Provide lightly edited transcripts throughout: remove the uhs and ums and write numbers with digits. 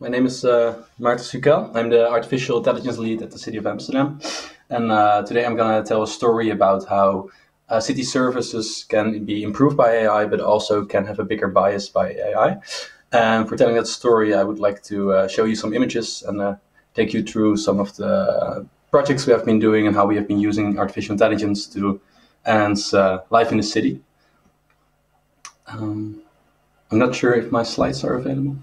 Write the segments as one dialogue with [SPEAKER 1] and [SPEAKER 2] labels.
[SPEAKER 1] My name is Maarten Sukel. I'm the artificial intelligence lead at the city of Amsterdam. And today I'm going to tell a story about how city services can be improved by AI, but also can have a bigger bias by AI. And for telling that story, I would like to show you some images and take you through some of the projects we have been doing and how we have been using artificial intelligence to enhance life in the city. I'm not sure if my slides are available.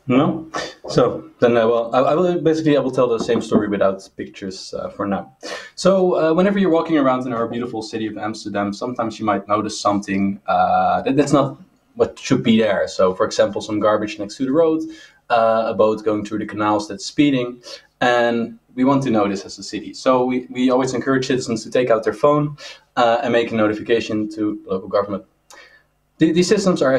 [SPEAKER 1] No? So then I will tell the same story without pictures for now. So whenever you're walking around in our beautiful city of Amsterdam, sometimes you might notice something that's not what should be there. So for example, some garbage next to the road, a boat going through the canals that's speeding, and we want to know this as a city. So we always encourage citizens to take out their phone and make a notification to local government. These systems are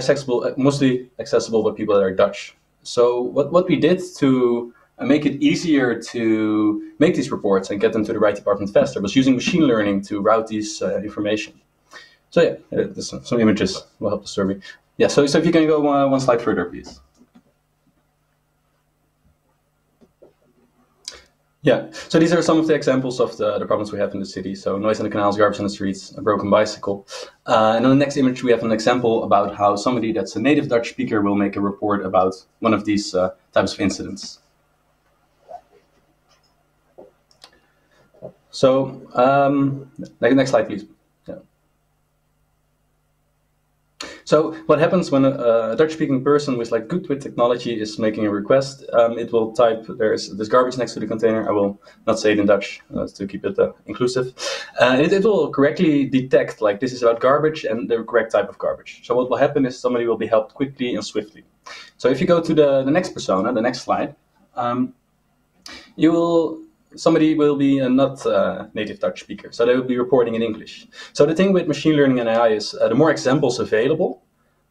[SPEAKER 1] mostly accessible by people that are Dutch. So what we did to make it easier to make these reports and get them to the right department faster was using machine learning to route these information. So yeah, there's some images will help the story. Yeah, so if you can go one slide further, please. Yeah, so these are some of the examples of the problems we have in the city. So noise in the canals, garbage in the streets, a broken bicycle. And on the next image, we have an example about how somebody that's a native Dutch speaker will make a report about one of these types of incidents. So next slide, please. Yeah. So what happens when a Dutch-speaking person who's good with technology is making a request? It will type, there's garbage next to the container. I will not say it in Dutch to keep it inclusive. It will correctly detect, this is about garbage and the correct type of garbage. So what will happen is somebody will be helped quickly and swiftly. So if you go to the next persona, the next slide, somebody will be a not native Dutch speaker, so they will be reporting in English. So the thing with machine learning and AI is the more examples available,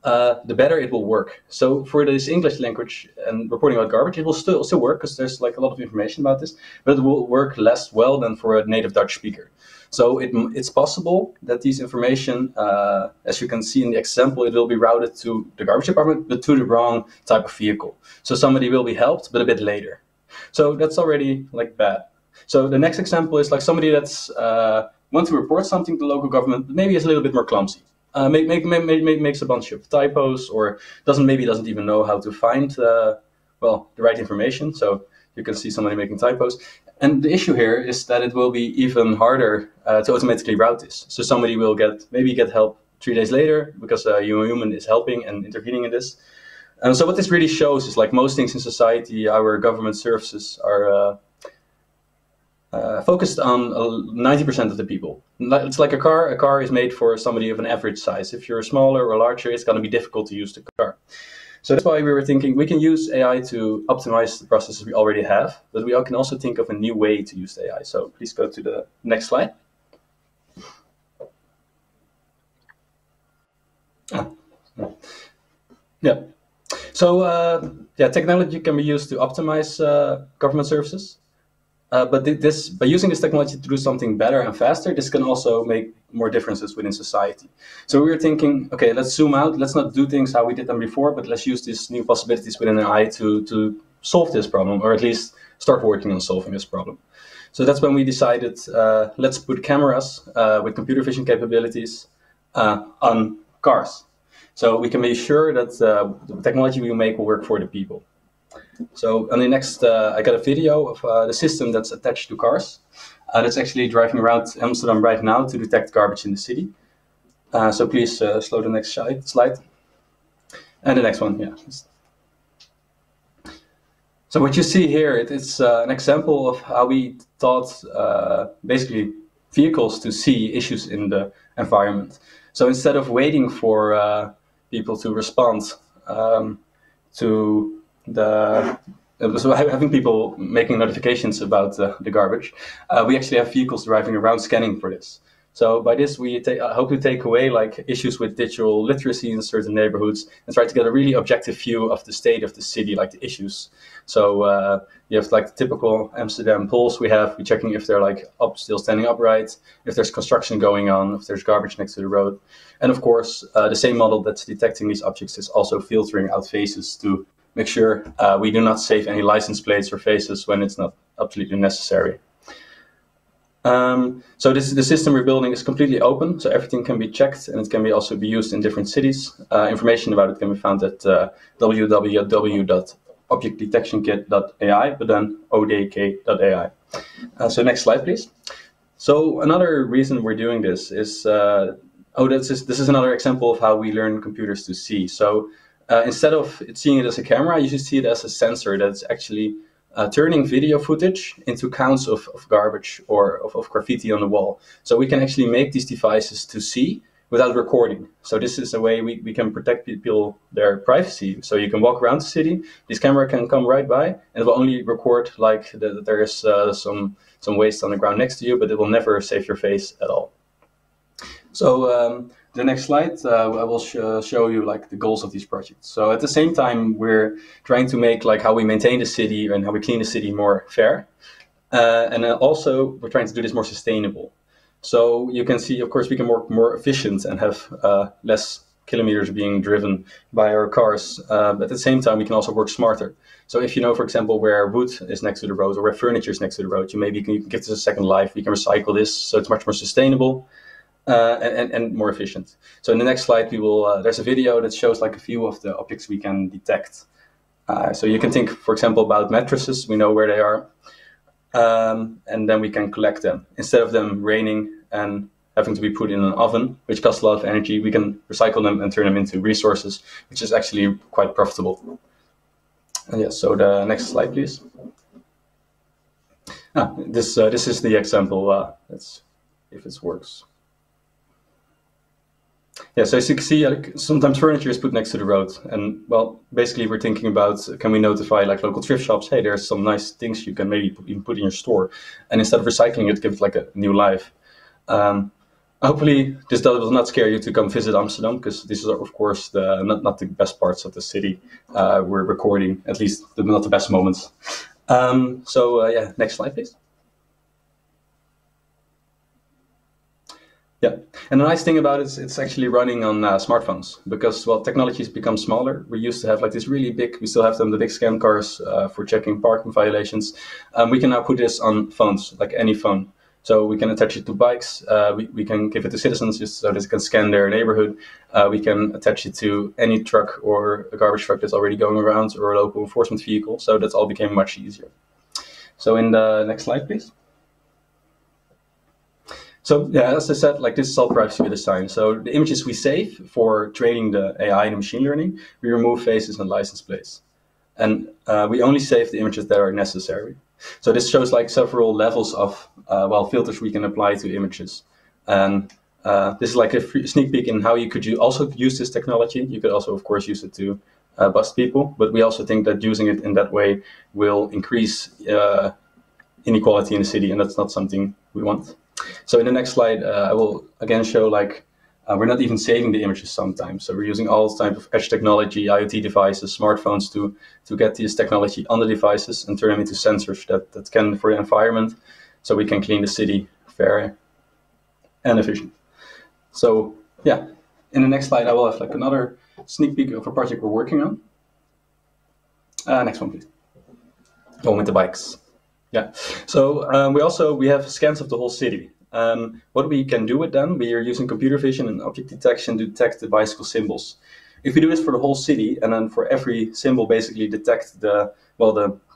[SPEAKER 1] the better it will work. So for this English language and reporting about garbage, it will still work because there's a lot of information about this, but it will work less well than for a native Dutch speaker. So it's possible that these information, as you can see in the example, it will be routed to the garbage department, but to the wrong type of vehicle. So somebody will be helped, but a bit later. So that's already bad. So the next example is somebody that's want to report something to local government, but maybe is a little bit more clumsy. Makes a bunch of typos, or doesn't even know how to find the right information. So you can see somebody making typos. And the issue here is that it will be even harder to automatically route this. So somebody will get help 3 days later because a human is helping and intervening in this. And so what this really shows is most things in society, our government services are focused on 90% of the people. It's like a car. A car is made for somebody of an average size. If you're smaller or larger, it's going to be difficult to use the car. So that's why we were thinking we can use AI to optimize the processes we already have, but we can also think of a new way to use AI. So please go to the next slide. Yeah. So technology can be used to optimize government services. But by using this technology to do something better and faster, this can also make more differences within society. So we were thinking, okay, let's zoom out. Let's not do things how we did them before, but let's use these new possibilities within AI to solve this problem, or at least start working on solving this problem. So that's when we decided, let's put cameras with computer vision capabilities on cars. So we can be sure that the technology we make will work for the people. So on the next, I got a video of the system that's attached to cars. That's actually driving around Amsterdam right now to detect garbage in the city. So please slow the next slide. And the next one, yeah. So what you see here, it's an example of how we taught basically vehicles to see issues in the environment. So instead of waiting for people to respond to so having people making notifications about the garbage, we actually have vehicles driving around scanning for this. So by this, we hope to take away like issues with digital literacy in certain neighborhoods and try to get a really objective view of the state of the city, like the issues. So you have like the typical Amsterdam poles we're checking if they're like still standing upright, if there's construction going on, if there's garbage next to the road. And of course, the same model that's detecting these objects is also filtering out faces to make sure we do not save any license plates or faces when it's not absolutely necessary. So the system we're building is completely open, so everything can be checked and it can also be used in different cities. Information about it can be found at www.objectdetectionkit.ai, but then odk.ai. So next slide, please. So another reason we're doing this is, this is another example of how we learn computers to see. So instead of seeing it as a camera, you should see it as a sensor that's actually turning video footage into counts of garbage or of graffiti on the wall. So we can actually make these devices to see without recording. So this is a way we can protect people, their privacy. So you can walk around the city, this camera can come right by, and it will only record like that there is some waste on the ground next to you, but it will never save your face at all. So the next slide, I will show you like the goals of these projects. So at the same time, we're trying to make like how we maintain the city and how we clean the city more fair. And also we're trying to do this more sustainable. So you can see, of course, we can work more efficient and have less kilometers being driven by our cars. But at the same time, we can also work smarter. So if you know, for example, where wood is next to the road or where furniture is next to the road, you can give this a second life. We can recycle this, so it's much more sustainable. And more efficient. So in the next slide, we will. There's a video that shows like a few of the objects we can detect. So you can think, for example, about mattresses. We know where they are, and then we can collect them instead of them raining and having to be put in an oven, which costs a lot of energy. We can recycle them and turn them into resources, which is actually quite profitable. And yeah. So the next slide, please. This is the example. Let's see if it works. Yeah, so as you can see, like, sometimes furniture is put next to the road, and well, basically we're thinking about, can we notify like local thrift shops, hey, there's some nice things you can maybe even put in your store, and instead of recycling it, give it like a new life. Hopefully this will not scare you to come visit Amsterdam, because this is of course not the best parts of the city. We're recording, at least not the best moments. Yeah, next slide, please. Yeah, and the nice thing about it is it's actually running on smartphones, because, well, technology has become smaller. We used to have like this really big, we still have them, the big scan cars for checking parking violations. We can now put this on phones, like any phone. So we can attach it to bikes, we can give it to citizens just so that they can scan their neighborhood. We can attach it to any truck or a garbage truck that's already going around, or a local enforcement vehicle. So that's all became much easier. So in the next slide, please. So yeah, as I said, like this is all privacy by design. So the images we save for training the AI and machine learning, we remove faces and license plates. And we only save the images that are necessary. So this shows like several levels of filters we can apply to images. And this is like a sneak peek in how you could also use this technology. You could also, of course, use it to bust people. But we also think that using it in that way will increase inequality in the city, and that's not something we want. So in the next slide, I will again show like we're not even saving the images sometimes. So we're using all types of edge technology, IoT devices, smartphones to get this technology on the devices and turn them into sensors that can for the environment, so we can clean the city fair and efficient. So yeah, in the next slide, I will have like another sneak peek of a project we're working on. Next one, please. Going with the bikes. Yeah, so we have scans of the whole city. What we can do with them, we are using computer vision and object detection to detect the bicycle symbols. If we do this for the whole city, and then for every symbol basically detect the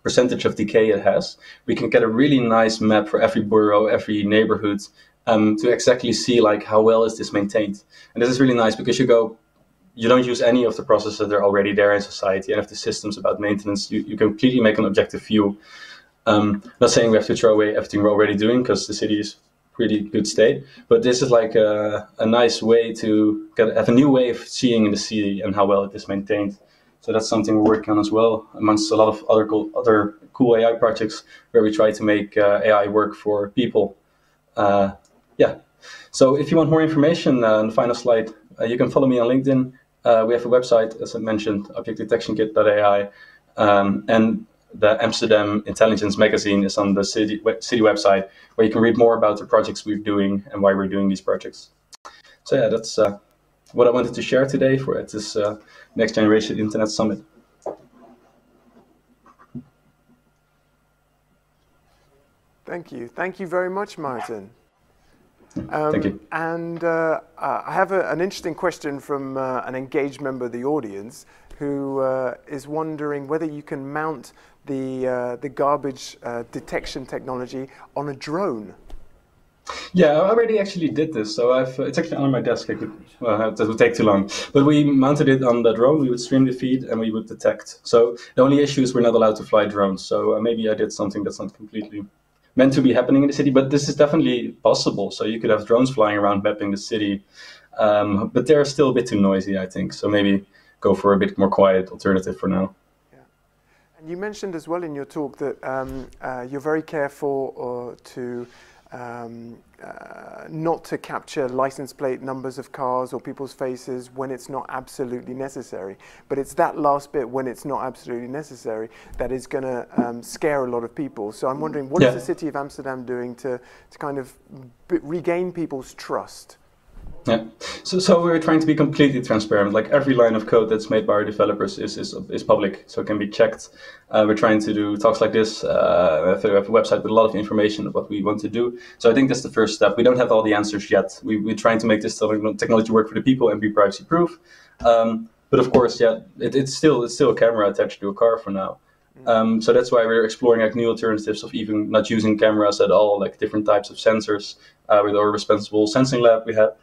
[SPEAKER 1] percentage of decay it has, we can get a really nice map for every borough, every neighborhood, to exactly see like how well is this maintained. And this is really nice because you don't use any of the processes that are already there in society, and if the systems about maintenance, you completely make an objective view. Not saying we have to throw away everything we're already doing, because the city is pretty good state, but this is like a nice way to have a new way of seeing the city and how well it is maintained. So that's something we're working on as well, amongst a lot of other cool AI projects where we try to make AI work for people. Yeah. So if you want more information on the final slide, you can follow me on LinkedIn. We have a website, as I mentioned, objectdetectionkit.ai, and the Amsterdam Intelligence magazine is on the city website, where you can read more about the projects we're doing and why we're doing these projects. So yeah, that's what I wanted to share today at this Next Generation Internet Summit.
[SPEAKER 2] Thank you. Thank you very much, Maarten.
[SPEAKER 1] Thank you.
[SPEAKER 2] And I have an interesting question from an engaged member of the audience who is wondering whether you can mount the garbage detection technology on a drone.
[SPEAKER 1] Yeah, I already actually did this, so it's actually on my desk. That would take too long. But we mounted it on the drone, we would stream the feed, and we would detect. So the only issue is we're not allowed to fly drones, so maybe I did something that's not completely meant to be happening in the city, but this is definitely possible. So you could have drones flying around mapping the city, but they're still a bit too noisy, I think. So maybe go for a bit more quiet alternative for now.
[SPEAKER 2] Yeah. And you mentioned as well in your talk that you're very careful to not to capture license plate numbers of cars or people's faces when it's not absolutely necessary. But it's that last bit when it's not absolutely necessary that is going to scare a lot of people. So I'm wondering, what is the city of Amsterdam doing to kind of regain people's trust?
[SPEAKER 1] Yeah, so we're trying to be completely transparent. Like every line of code that's made by our developers is public, so it can be checked. We're trying to do talks like this. We have a website with a lot of information of what we want to do. So I think that's the first step. We don't have all the answers yet. We're trying to make this technology work for the people and be privacy proof. But of course, yeah, it's still a camera attached to a car for now. So that's why we're exploring like new alternatives of even not using cameras at all, like different types of sensors with our responsible sensing lab we have.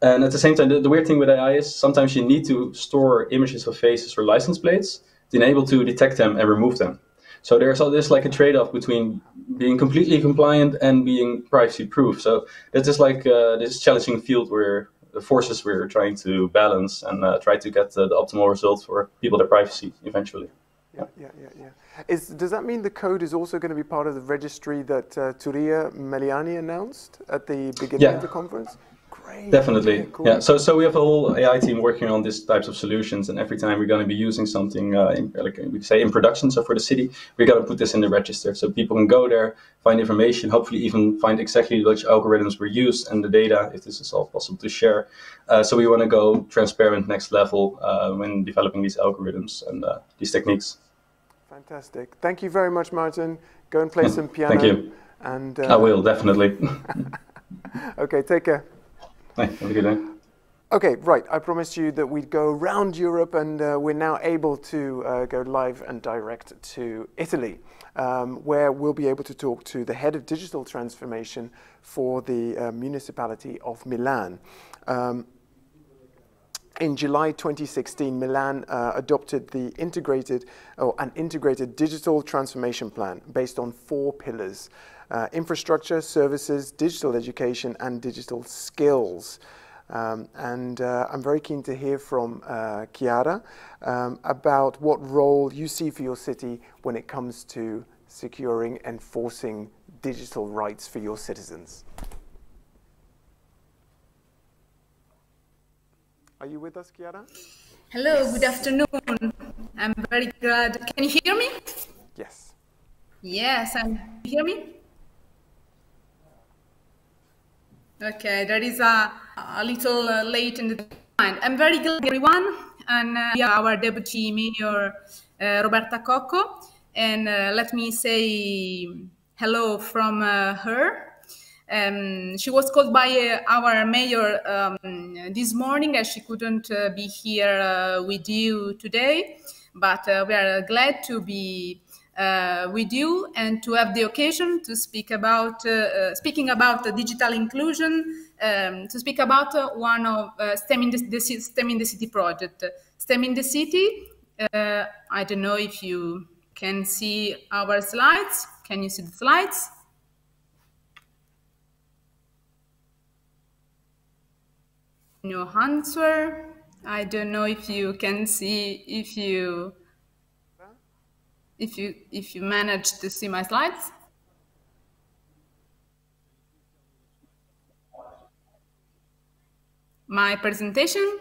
[SPEAKER 1] And at the same time, the weird thing with AI is sometimes you need to store images of faces or license plates to enable to detect them and remove them. So there's like a trade-off between being completely compliant and being privacy-proof. So that's just like this challenging field where the forces we're trying to balance and try to get the optimal result for people, their privacy eventually.
[SPEAKER 2] Yeah. Does that mean the code is also going to be part of the registry that Turia Meliani announced at the beginning of the conference? Great.
[SPEAKER 1] Definitely.
[SPEAKER 2] Yeah, cool.
[SPEAKER 1] Yeah. So we have a whole AI team working on these types of solutions, and every time we're going to be using something, like we say in production. So for the city, we're going to put this in the register, so people can go there, find information, hopefully even find exactly which algorithms were used and the data, if this is all possible to share. So we want to go transparent next level when developing these algorithms and these techniques.
[SPEAKER 2] Fantastic. Thank you very much, Maarten. Go and play some piano.
[SPEAKER 1] Thank you.
[SPEAKER 2] And
[SPEAKER 1] I will, definitely.
[SPEAKER 2] Okay, take care.
[SPEAKER 1] Hi, have a good day.
[SPEAKER 2] Okay, right. I promised you that we'd go around Europe, and we're now able to go live and direct to Italy, where we'll be able to talk to the head of digital transformation for the Municipality of Milan. In July 2016, Milan adopted an integrated digital transformation plan based on 4 pillars: infrastructure, services, digital education, and digital skills. I'm very keen to hear from Chiara about what role you see for your city when it comes to securing, enforcing digital rights for your citizens. Are you with us, Chiara?
[SPEAKER 3] Hello, yes. Good afternoon. I'm very glad. Can you hear me?
[SPEAKER 2] Yes.
[SPEAKER 3] Yes, can you hear me? Okay, there is a little late in the time. I'm very glad, everyone, and our Deputy Mayor, Roberta Cocco, and let me say hello from her. She was called by our mayor this morning, as she couldn't be here with you today, but we are glad to be with you and to have the occasion to speak about speaking about digital inclusion, to speak about one of STEM in the City project. STEM in the City, I don't know if you can see our slides. Can you see the slides? No answer. I don't know if you can see, if you manage to see my slides. my presentation.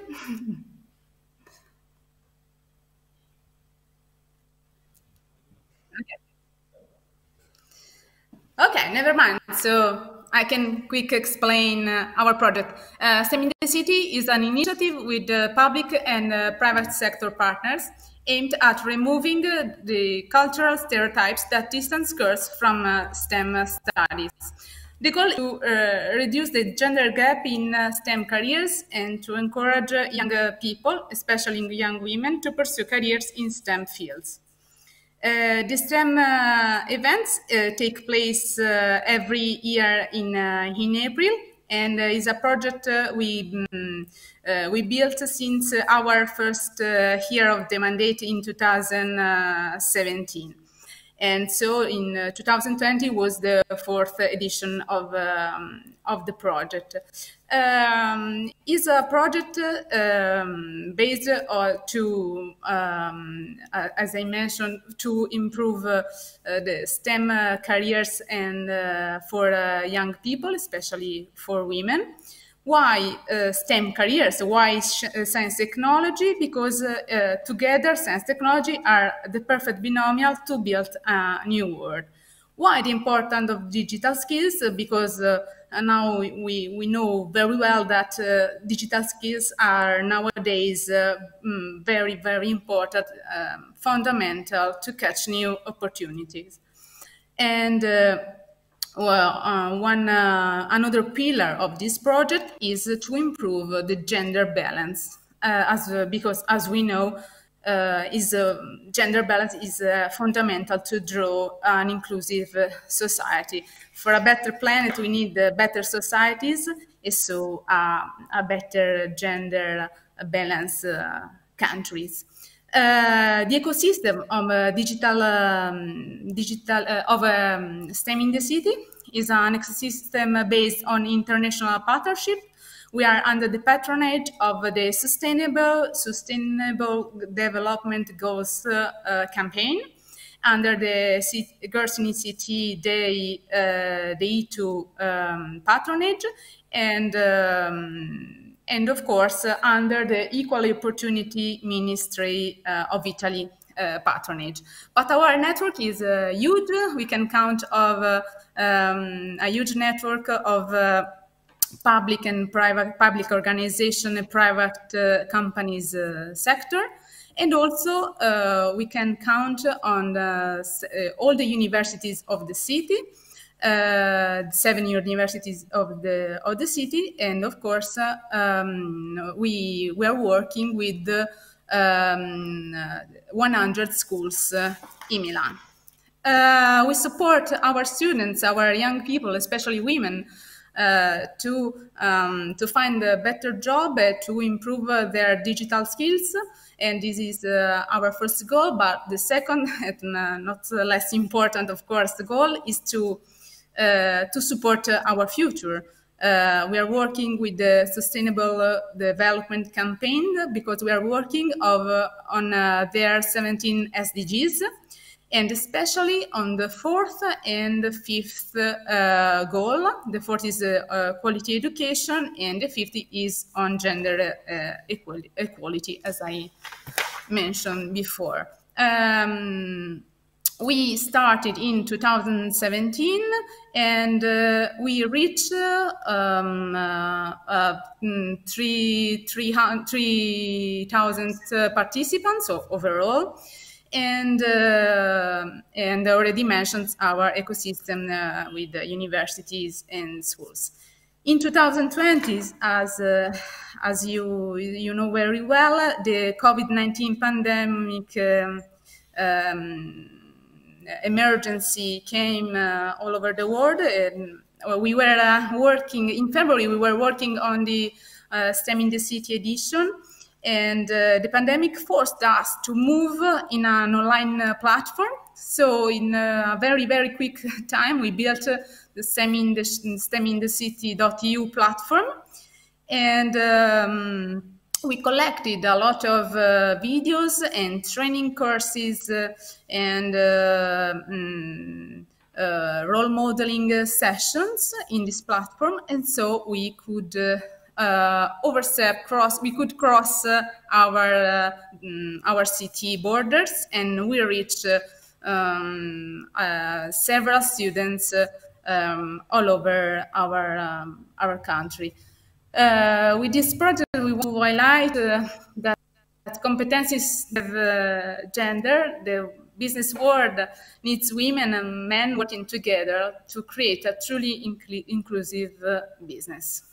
[SPEAKER 3] Okay, never mind. So I can quick explain our project. STEM in the City is an initiative with public and private sector partners aimed at removing the cultural stereotypes that distance girls from STEM studies. The goal is to reduce the gender gap in STEM careers and to encourage young people, especially young women, to pursue careers in STEM fields. The STEM events take place every year in April, and is a project we built since our first year of the mandate in 2017. And so in 2020 was the fourth edition of the project. Is a project based to, as I mentioned, to improve the STEM careers and for young people, especially for women. Why STEM careers? Why science technology? Because together science technology are the perfect binomial to build a new world. Why the importance of digital skills? Because now we know very well that digital skills are nowadays very, very important, fundamental to catch new opportunities. And another pillar of this project is to improve the gender balance, because as we know, gender balance is fundamental to draw an inclusive society. For a better planet, we need better societies, and so a better gender balance countries. The ecosystem of STEM in the City is an ecosystem based on international partnership. We are under the patronage of the Sustainable Development Goals campaign, under the Girls in ICT Day, the E2 patronage, and of course, under the Equal Opportunity Ministry of Italy patronage. But our network is huge. We can count of a huge network of public and public organization and private companies sector. And also we can count on all the universities of the city, 7 universities of the city, and of course we are working with 100 schools in Milan. We support our students, our young people, especially women, to find a better job, to improve their digital skills. And this is our first goal. But the second, and not less important, of course, the goal is to support our future. We are working with the Sustainable Development Campaign because we are working on their 17 SDGs, and especially on the fourth and the fifth goal. The fourth is quality education, and the fifth is on gender equality, as I mentioned before. We started in 2017, and we reached 3,000 participants overall, and already mentioned our ecosystem with the universities and schools. In 2020, as you know very well, the COVID-19 pandemic emergency came all over the world. And we were working in February. We were working on the STEM in the City edition, and the pandemic forced us to move in an online platform. So in a very, very quick time, we built the STEM in the City.eu platform, and we collected a lot of videos and training courses and role modeling sessions in this platform, and so we could we could cross our city borders, and we reach several students all over our country. With this project, we want to highlight that competencies of gender. The business world needs women and men working together to create a truly inclusive business.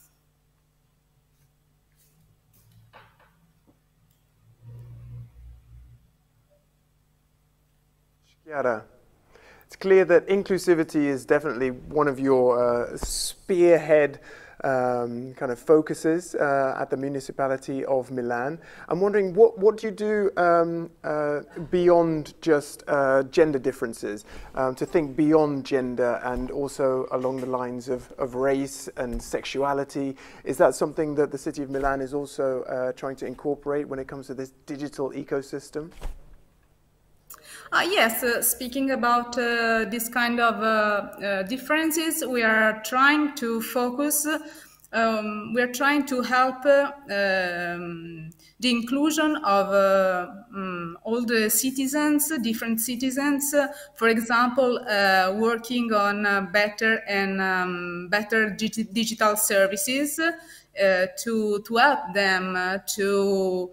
[SPEAKER 2] Chiara, it's clear that inclusivity is definitely one of your spearhead kind of focuses at the Municipality of Milan. I'm wondering, what do you do beyond just gender differences, to think beyond gender and also along the lines of race and sexuality? Is that something that the City of Milan is also trying to incorporate when it comes to this digital ecosystem?
[SPEAKER 3] Yes, speaking about this kind of differences, we are trying to focus, we are trying to help the inclusion of all the citizens, different citizens, for example, working on better and better digital services to help them to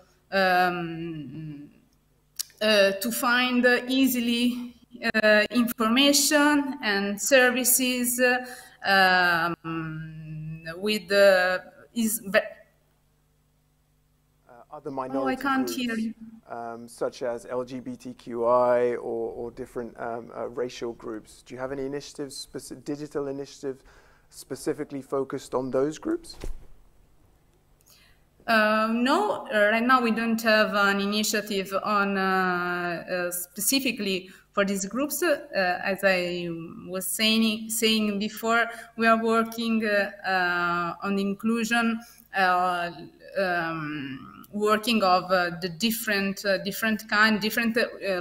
[SPEAKER 3] find easily information and services with
[SPEAKER 2] other minority
[SPEAKER 3] I can't
[SPEAKER 2] groups,
[SPEAKER 3] hear you.
[SPEAKER 2] Such as LGBTQI or different racial groups. Do you have any initiatives, digital initiatives, specifically focused on those groups?
[SPEAKER 3] No, right now we don't have an initiative on specifically for these groups. As I was saying before, we are working on the inclusion, working of the different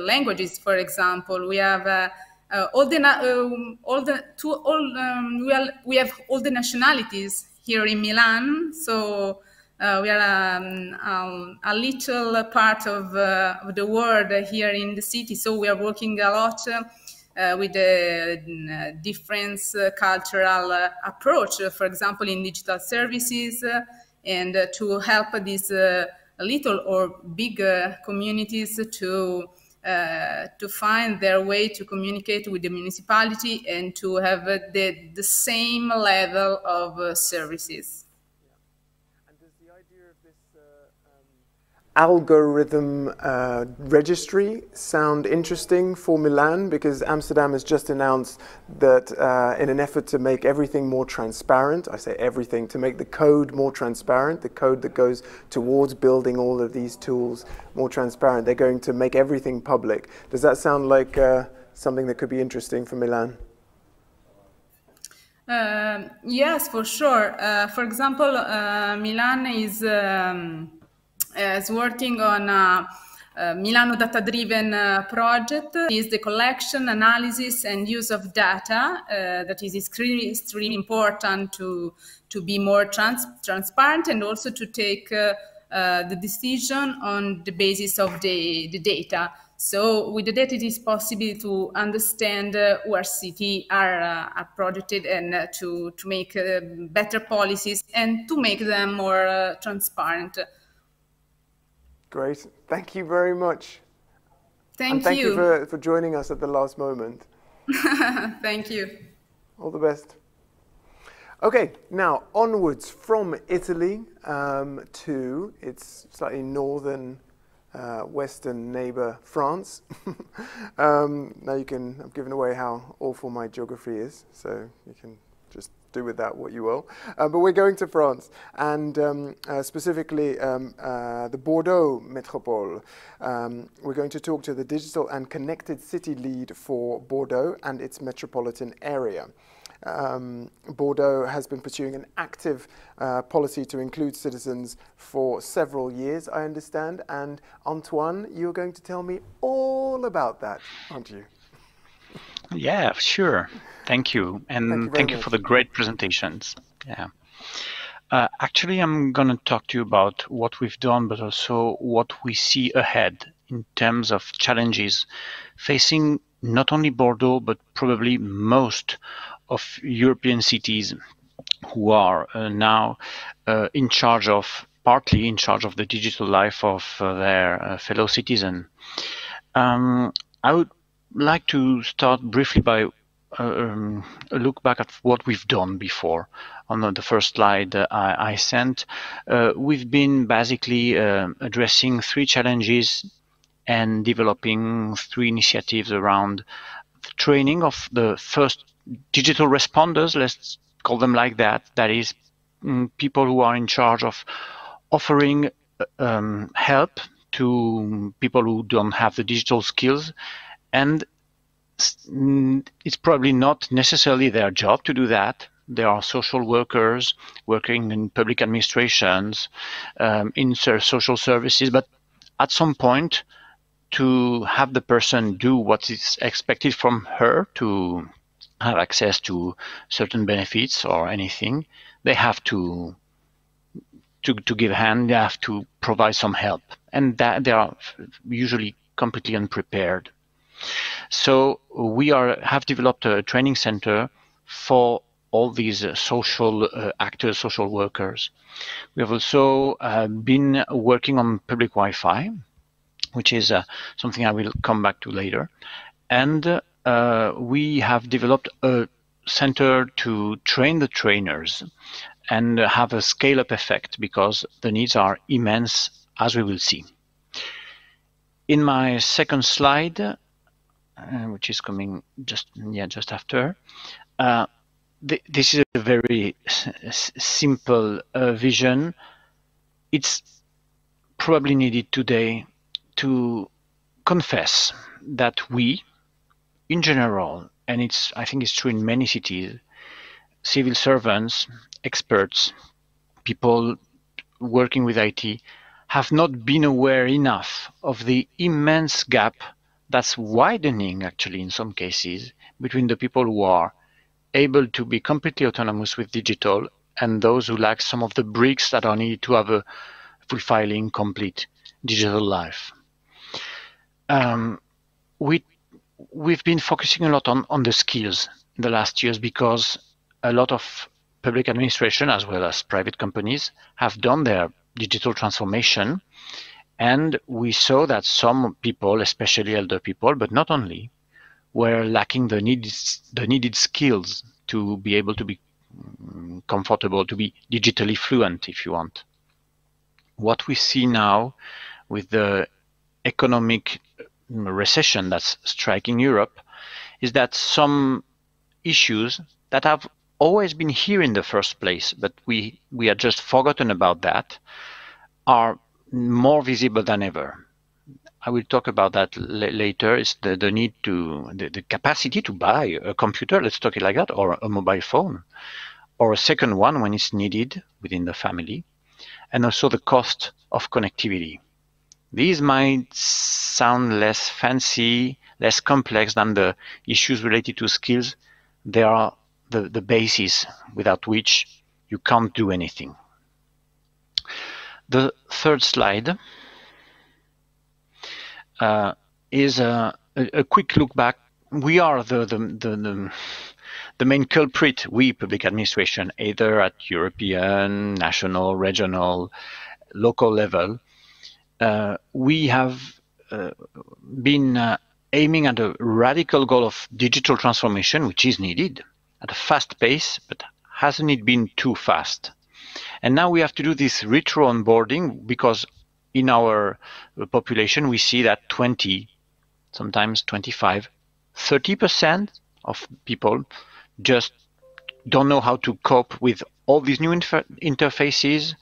[SPEAKER 3] languages. For example, we have we have all the nationalities here in Milan, so. We are a little part of the world here in the city, so we are working a lot with the different cultural approach, for example, in digital services, and to help these little or big communities to find their way to communicate with the municipality and to have the same level of services.
[SPEAKER 2] Algorithm registry sound interesting for Milan, because Amsterdam has just announced that in an effort to make everything more transparent, I say everything, to make the code more transparent, the code that goes towards building all of these tools more transparent, they're going to make everything public. Does that sound like something that could be interesting for Milan?
[SPEAKER 3] Yes, for sure. For example, Milan is working on a Milano data-driven project. Is the collection, analysis, and use of data that is extremely important to be more transparent, and also to take the decision on the basis of the data. So with the data, it is possible to understand where cities are projected, and to make better policies and to make them more transparent.
[SPEAKER 2] Great. Thank you very much.
[SPEAKER 3] Thank
[SPEAKER 2] you for joining us at the last moment.
[SPEAKER 3] Thank you.
[SPEAKER 2] All the best. Okay, now onwards from Italy to its slightly northern western neighbor, France. Now I've given away how awful my geography is, so you can just do with that what you will. But we're going to France, and specifically the Bordeaux Métropole. We're going to talk to the digital and connected city lead for Bordeaux and its metropolitan area. Bordeaux has been pursuing an active policy to include citizens for several years, I understand. And Antoine, you're going to tell me all about that, aren't you?
[SPEAKER 4] Yeah, sure. Thank you. And thank you for the great presentations. Yeah. Actually, I'm going to talk to you about what we've done, but also what we see ahead in terms of challenges facing not only Bordeaux, but probably most of European cities who are now partly in charge of the digital life of their fellow citizen. I would like to start briefly by a look back at what we've done before. On the first slide I sent, we've been basically addressing 3 challenges and developing 3 initiatives around the training of the first digital responders, let's call them like that. That is, people who are in charge of offering help to people who don't have the digital skills, and it's probably not necessarily their job to do that. There are social workers working in public administrations, in social services, but at some point, to have the person do what is expected from her to have access to certain benefits or anything, they have to give a hand, they have to provide some help, and that they are usually completely unprepared. So we have developed a training center for all these social actors, social workers. We have also been working on public Wi-Fi, which is something I will come back to later. And we have developed a center to train the trainers and have a scale-up effect because the needs are immense, as we will see. In my second slide, which is coming just after, this is a very simple vision. It's probably needed today to confess that we, in general, and I think it's true in many cities, civil servants, experts, people working with IT, have not been aware enough of the immense gap that's widening, actually, in some cases, between the people who are able to be completely autonomous with digital and those who lack some of the bricks that are needed to have a fulfilling, complete digital life. We've been focusing a lot on the skills in the last years because a lot of public administration as well as private companies have done their digital transformation, and we saw that some people, especially elder people, but not only, were lacking the needed skills to be able to be comfortable, to be digitally fluent, if you want. What we see now with the economic recession that's striking Europe is that some issues that have always been here in the first place, but we had just forgotten about that, are more visible than ever. I will talk about that later. It's the need to, the capacity to buy a computer, let's talk it like that, or a mobile phone, or a second one when it's needed within the family, and also the cost of connectivity. These might sound less fancy, less complex than the issues related to skills. They are the basis without which you can't do anything. The third slide is a quick look back. We are the main culprit, we public administration, either at European, national, regional, local level. We have been aiming at a radical goal of digital transformation, which is needed at a fast pace, but hasn't it been too fast? And now we have to do this retro onboarding because in our population we see that 20, sometimes 25, 30% of people just don't know how to cope with all these new interfaces,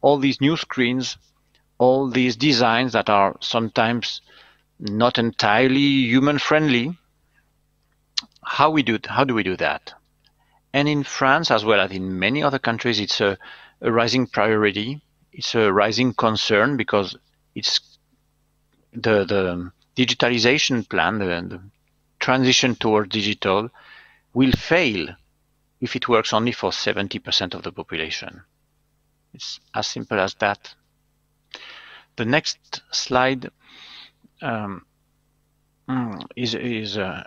[SPEAKER 4] all these new screens, all these designs that are sometimes not entirely human friendly. How do we do that? And in France, as well as in many other countries, it's a rising priority. It's a rising concern because it's the digitalization plan, the transition toward digital will fail if it works only for 70% of the population. It's as simple as that. The next slide is a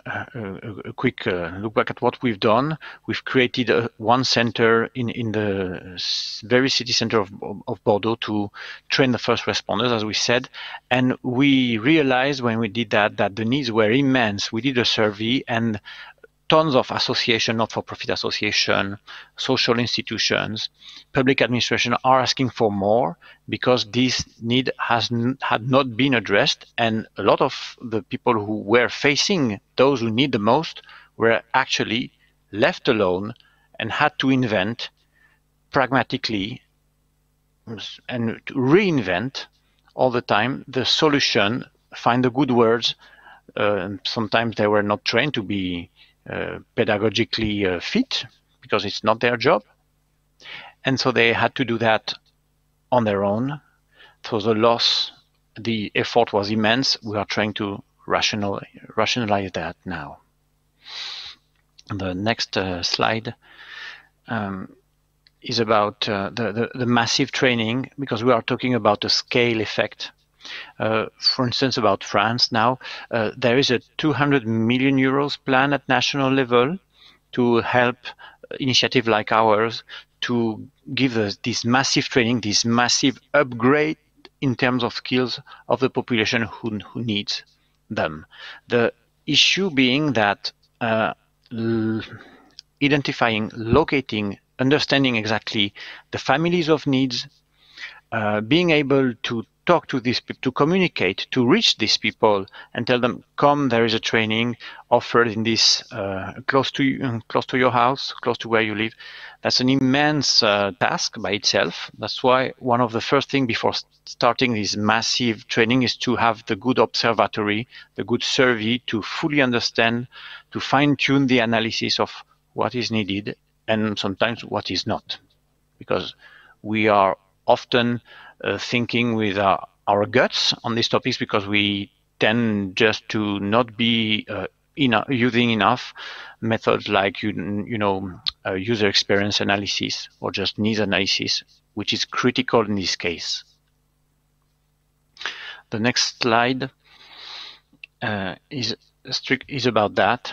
[SPEAKER 4] quick look back at what we've done. We've created one center in the very city center of Bordeaux to train the first responders, as we said. And we realized when we did that the needs were immense. We did a survey, and tons of association, not-for-profit association, social institutions, public administration are asking for more because this need had not been addressed, and a lot of the people who were facing those who need the most were actually left alone and had to invent pragmatically and to reinvent all the time the solution, find the good words. Sometimes they were not trained to be pedagogically fit because it's not their job, and so they had to do that on their own. So the effort was immense. We are trying to rationalize that now. The next slide is about the massive training, because we are talking about the scale effect. For instance, about France now, there is a 200 million euros plan at national level to help initiative like ours to give us this massive training, this massive upgrade in terms of skills of the population who needs them. The issue being that identifying, locating, understanding exactly the families of needs, being able to talk to these people, to communicate, to reach these people and tell them, come, there is a training offered in this close to your house, close to where you live. That's an immense task by itself. That's why one of the first things before starting this massive training is to have the good observatory, the good survey, to fully understand, to fine-tune the analysis of what is needed and sometimes what is not. Because we are often thinking with our guts on these topics, because we tend just to not be using enough methods like user experience analysis or just needs analysis, which is critical in this case. The next slide is about that.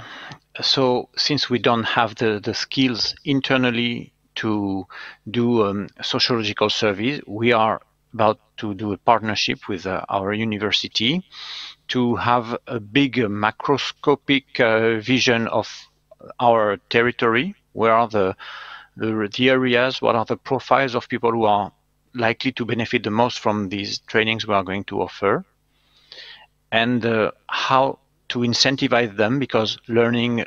[SPEAKER 4] So since we don't have the skills internally to do sociological surveys, we are about to do a partnership with our university to have a big macroscopic vision of our territory. Where are the areas, what are the profiles of people who are likely to benefit the most from these trainings we are going to offer, and how to incentivize them, because learning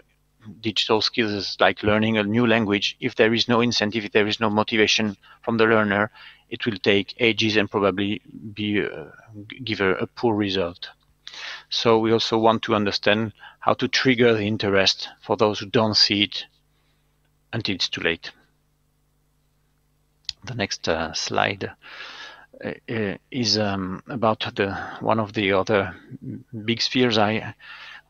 [SPEAKER 4] digital skills is like learning a new language. If there is no incentive, if there is no motivation from the learner, it will take ages and probably give a poor result. So we also want to understand how to trigger the interest for those who don't see it until it's too late. The next slide is about one of the other big spheres.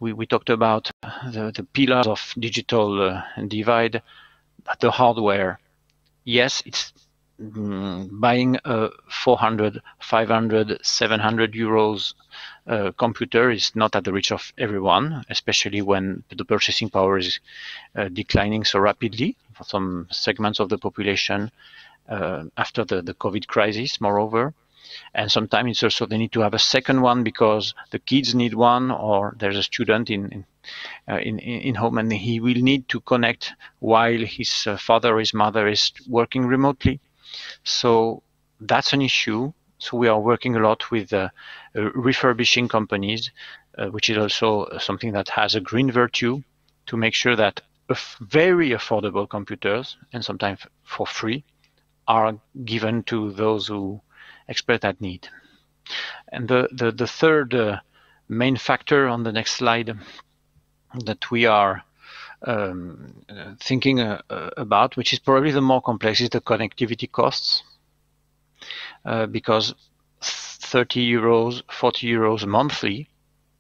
[SPEAKER 4] We talked about the pillars of digital divide, the hardware. Yes, it's buying a 400, 500, 700 euros computer is not at the reach of everyone, especially when the purchasing power is declining so rapidly for some segments of the population after the COVID crisis, moreover. And sometimes it's also they need to have a second one because the kids need one, or there's a student in home and he will need to connect while his father or his mother is working remotely. So that's an issue. So we are working a lot with refurbishing companies, which is also something that has a green virtue, to make sure that very affordable computers, and sometimes for free, are given to those who expert that need. And the third main factor on the next slide that we are thinking about, which is probably the more complex, is the connectivity costs, because 30 euros, 40 euros monthly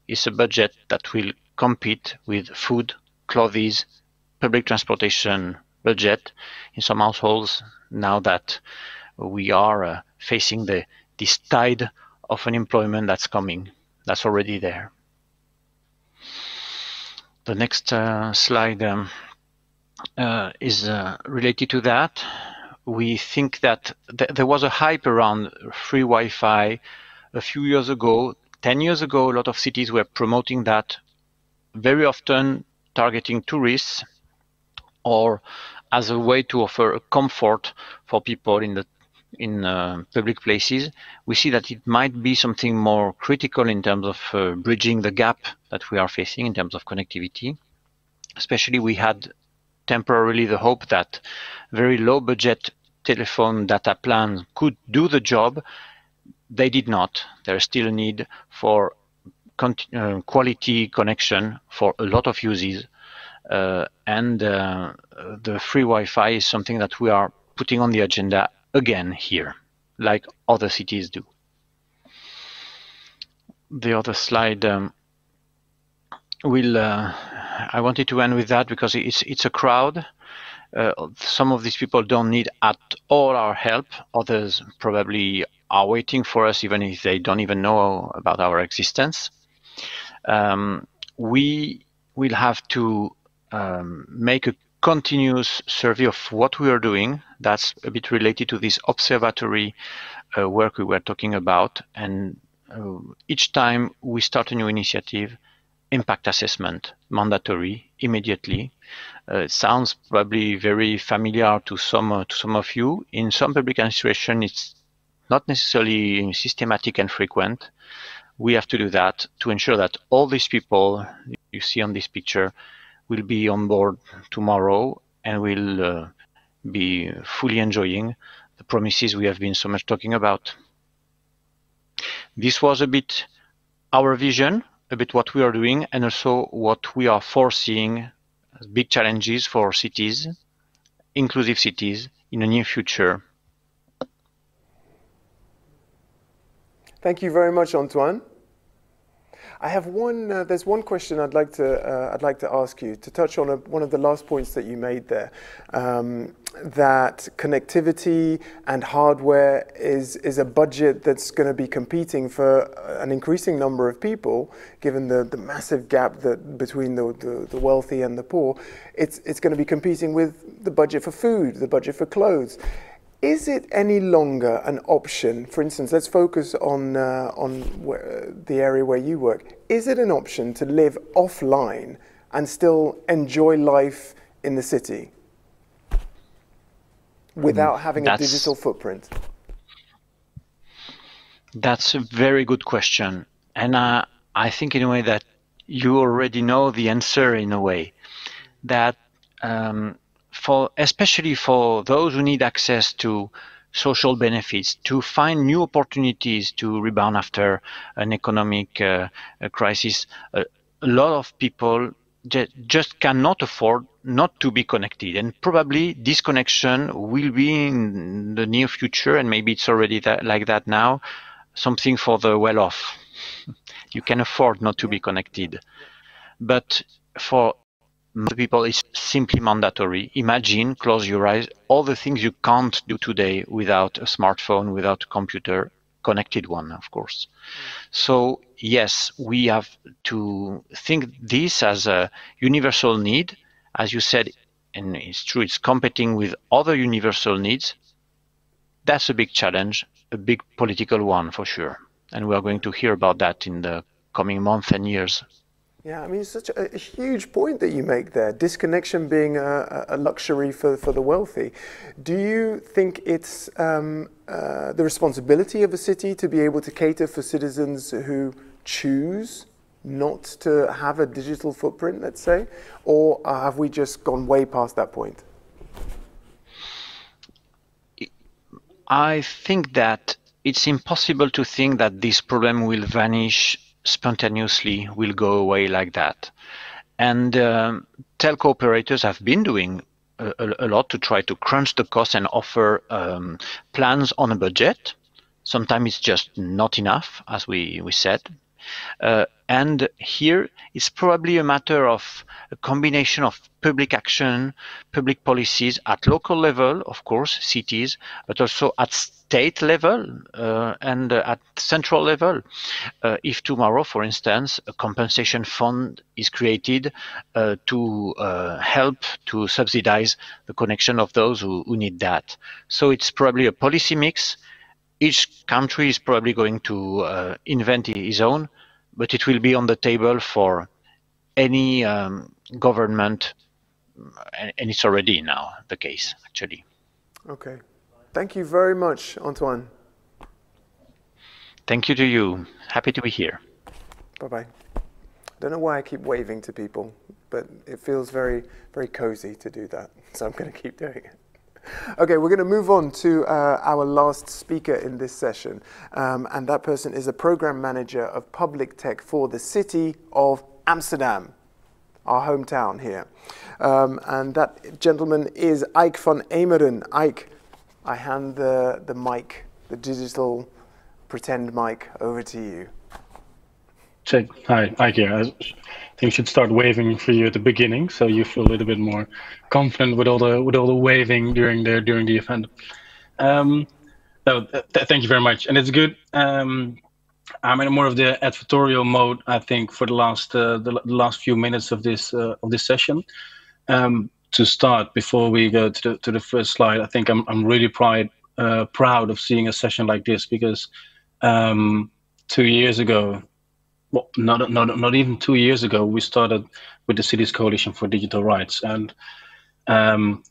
[SPEAKER 4] is a budget that will compete with food, clothes, public transportation budget in some households now that we are facing this tide of unemployment that's coming, that's already there. The next slide is related to that. We think that there was a hype around free Wi-Fi a few years ago. 10 years ago, a lot of cities were promoting that, very often targeting tourists or as a way to offer a comfort for people in public places. We see that it might be something more critical in terms of bridging the gap that we are facing in terms of connectivity. Especially, we had temporarily the hope that very low budget telephone data plans could do the job. They did not. There is still a need for quality connection for a lot of users. And the free Wi-Fi is something that we are putting on the agenda again here, like other cities do. The other slide I wanted to end with that because it's a crowd. Some of these people don't need at all our help. Others probably are waiting for us, even if they don't even know about our existence. We will have to make a continuous survey of what we are doing. That's a bit related to this observatory work we were talking about. And each time we start a new initiative, impact assessment, mandatory, immediately. It sounds probably very familiar to some of you. In some public administration, it's not necessarily systematic and frequent. We have to do that to ensure that all these people you see on this picture will be on board tomorrow and will be fully enjoying the promises we have been so much talking about. This was a bit our vision, a bit what we are doing, and also what we are foreseeing as big challenges for cities, inclusive cities, in the near future.
[SPEAKER 2] Thank you very much, Antoine. I have one. There's one question I'd like to ask you to touch on one of the last points that you made there. That connectivity and hardware is a budget that's going to be competing for an increasing number of people, given the massive gap between the wealthy and the poor. It's going to be competing with the budget for food, the budget for clothes. Is it any longer an option? For instance, let's focus on the area where you work. Is it an option to live offline and still enjoy life in the city without having a digital footprint?
[SPEAKER 4] That's a very good question. And I think in a way that you already know the answer in a way. That especially for those who need access to social benefits, to find new opportunities to rebound after an economic crisis, a lot of people just cannot afford not to be connected. And probably this connection will be in the near future, and maybe it's already like that now, something for the well-off. You can afford not to be connected. But for most people, it's simply mandatory. Imagine, close your eyes, all the things you can't do today without a smartphone, without a computer, connected one, of course. So yes, we have to think this as a universal need. As you said, and it's true, it's competing with other universal needs. That's a big challenge, a big political one for sure. And we are going to hear about that in the coming months and years.
[SPEAKER 2] Yeah, I mean, it's such a huge point that you make there, disconnection being a luxury for the wealthy. Do you think it's the responsibility of a city to be able to cater for citizens who choose not to have a digital footprint, let's say, or have we just gone way past that point?
[SPEAKER 4] I think that it's impossible to think that this problem will vanish spontaneously, will go away like that. And telco operators have been doing a lot to try to crunch the cost and offer plans on a budget. Sometimes it's just not enough, as we said. And here it's probably a matter of a combination of public action, public policies at local level, of course, cities, but also at state level and at central level. If tomorrow, for instance, a compensation fund is created to help to subsidize the connection of those who need that. So it's probably a policy mix. Each country is probably going to invent his own, but it will be on the table for any government, and it's already now the case, actually.
[SPEAKER 2] Okay. Thank you very much, Antoine.
[SPEAKER 4] Thank you to you. Happy to be here.
[SPEAKER 2] Bye-bye. Don't know why I keep waving to people, but it feels very, very cozy to do that, so I'm going to keep doing it. Okay, we're going to move on to our last speaker in this session, and that person is a program manager of PublicTech for the city of Amsterdam, our hometown here. And that gentleman is Ike van Eemeren. Ike, I hand the mic, the digital pretend mic, over to you.
[SPEAKER 5] Check. Hi, Ike here. I think we should start waving for you at the beginning, so you feel a little bit more confident with all the waving during the event. Thank you very much, and it's good. I'm in more of the advertorial mode, I think, for the last few minutes of this session. To start, before we go to the first slide, I think I'm really proud of seeing a session like this, because 2 years ago. Well, not even 2 years ago, we started with the Cities Coalition for Digital Rights. And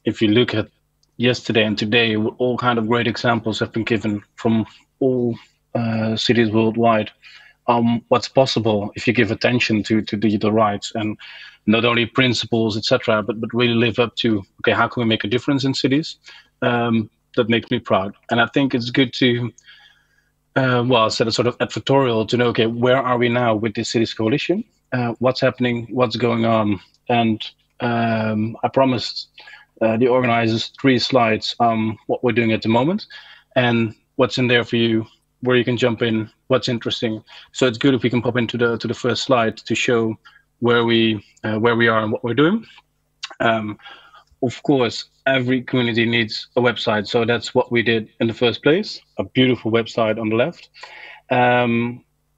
[SPEAKER 5] if you look at yesterday and today, all kind of great examples have been given from all cities worldwide. What's possible if you give attention to digital rights, and not only principles, etc., but really live up to, okay, how can we make a difference in cities? That makes me proud. And I think it's good to set a sort of advertorial to know, okay, where are we now with this Cities Coalition? What's happening? What's going on? And I promised the organizers 3 slides on what we're doing at the moment, and what's in there for you, where you can jump in, what's interesting. So it's good if we can pop into the first slide to show where we are and what we're doing. Of course, every community needs a website, so that's what we did in the first place. A beautiful website on the left,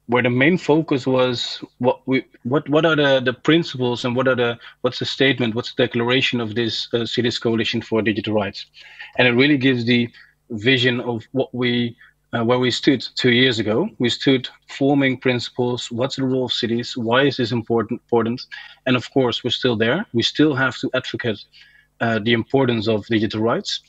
[SPEAKER 5] where the main focus was what are the principles, and what's the statement, what's the declaration of this Cities Coalition for Digital Rights, and it really gives the vision of what where we stood 2 years ago. We stood forming principles. What's the role of cities? Why is this important? And of course, we're still there. We still have to advocate the importance of digital rights,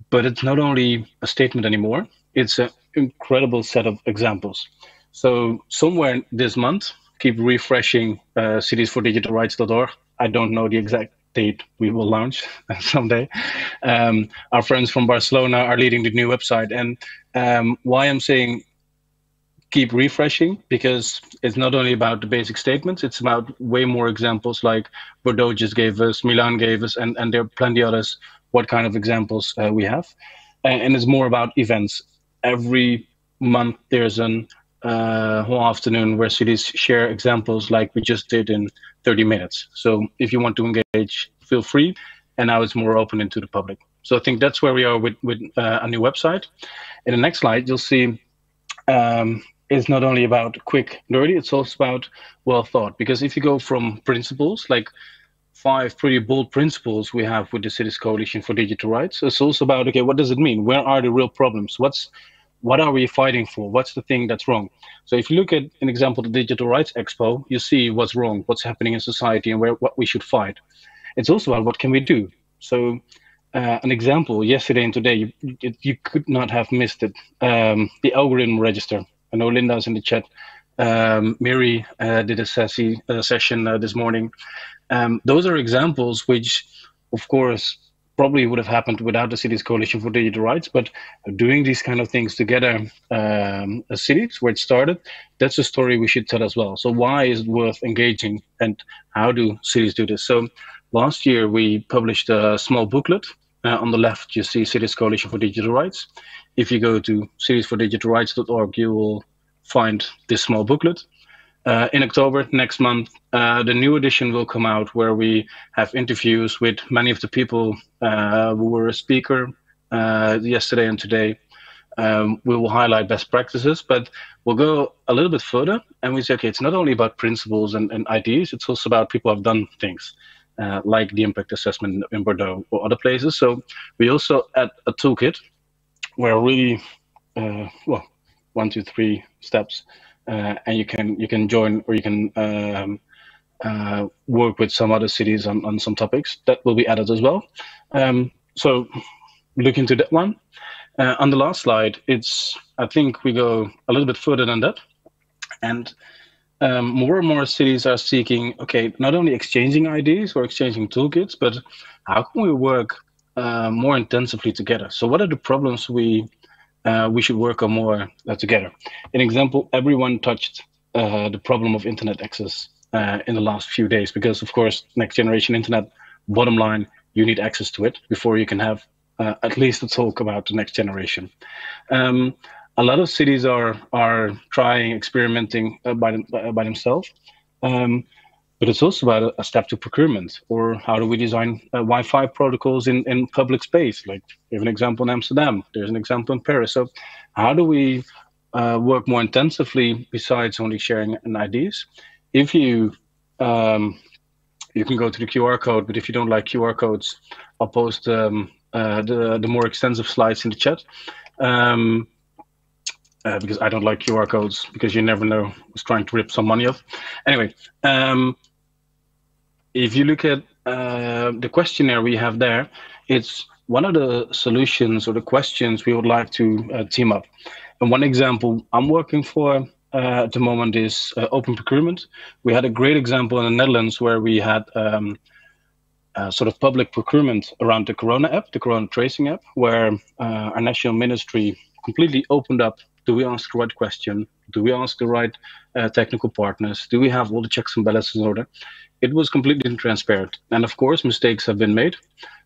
[SPEAKER 5] but it's not only a statement anymore, it's an incredible set of examples. So somewhere this month, keep refreshing citiesfordigitalrights.org. I don't know the exact date we will launch someday. Our friends from Barcelona are leading the new website, and why I'm saying keep refreshing, because it's not only about the basic statements, it's about way more examples, like Bordeaux just gave us, Milan gave us, and there are plenty others, what kind of examples we have. And it's more about events. Every month there's an whole afternoon where cities share examples like we just did in 30 minutes. So if you want to engage, feel free, and now it's more open into the public. So I think that's where we are with a new website. In the next slide, you'll see it's not only about quick, dirty, it's also about well thought. Because if you go from principles, like 5 pretty bold principles we have with the Cities Coalition for Digital Rights, it's also about, okay, what does it mean? Where are the real problems? What are we fighting for? What's the thing that's wrong? So if you look at an example, the Digital Rights Expo, you see what's wrong, what's happening in society, and what we should fight. It's also about what can we do. So an example, yesterday and today, you could not have missed it. The algorithm register. I know Linda's in the chat. Miri did a session this morning. Those are examples which, of course, probably would have happened without the Cities Coalition for Digital Rights, but doing these kind of things together as cities, where it started, that's a story we should tell as well. So why is it worth engaging, and how do cities do this? So last year we published a small booklet. On the left, you see Cities Coalition for Digital Rights. If you go to citiesfordigitalrights.org, you will find this small booklet. In October next month, the new edition will come out where we have interviews with many of the people who were a speaker yesterday and today. We will highlight best practices, but we'll go a little bit further and we say, okay, it's not only about principles and ideas, it's also about people who have done things like the impact assessment in Bordeaux or other places. So we also add a toolkit where really, 1, 2, 3 steps, and you can join or you can work with some other cities on some topics that will be added as well. So look into that one. On the last slide, I think we go a little bit further than that. And more and more cities are seeking, okay, not only exchanging ideas or exchanging toolkits, but how can we work more intensively together? So what are the problems we should work on more together? An example, everyone touched the problem of internet access in the last few days, because of course, next generation internet, bottom line, you need access to it before you can have at least a talk about the next generation. A lot of cities are trying, experimenting by themselves, but it's also about a step to procurement, or how do we design Wi-Fi protocols in public space? Like we have an example in Amsterdam, there's an example in Paris. So how do we work more intensively besides only sharing ideas? If you can go to the QR code, but if you don't like QR codes, I'll post the more extensive slides in the chat, because I don't like QR codes, because you never know who's trying to rip some money off. Anyway, if you look at the questionnaire we have there, it's one of the solutions or the questions we would like to team up. And one example I'm working for at the moment is open procurement. We had a great example in the Netherlands where we had sort of public procurement around the Corona app, the Corona tracing app, where our national ministry completely opened up. Do we ask the right question? Do we ask the right technical partners? Do we have all the checks and balances in order? It was completely transparent. And of course, mistakes have been made,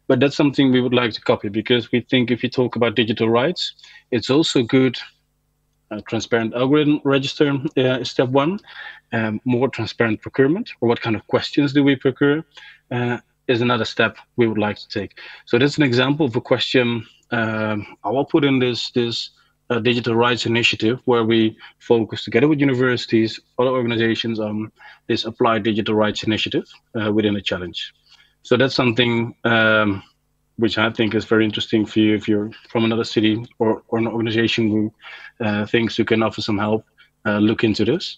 [SPEAKER 5] but that's something we would like to copy, because we think if you talk about digital rights, it's also good. Transparent algorithm register is step one. More transparent procurement, or what kind of questions do we procure, is another step we would like to take. So that's an example of a question I will put in this digital rights initiative, where we focus together with universities, other organizations on this applied digital rights initiative within a challenge. So that's something which I think is very interesting for you if you're from another city or an organization who thinks you can offer some help. Look into this.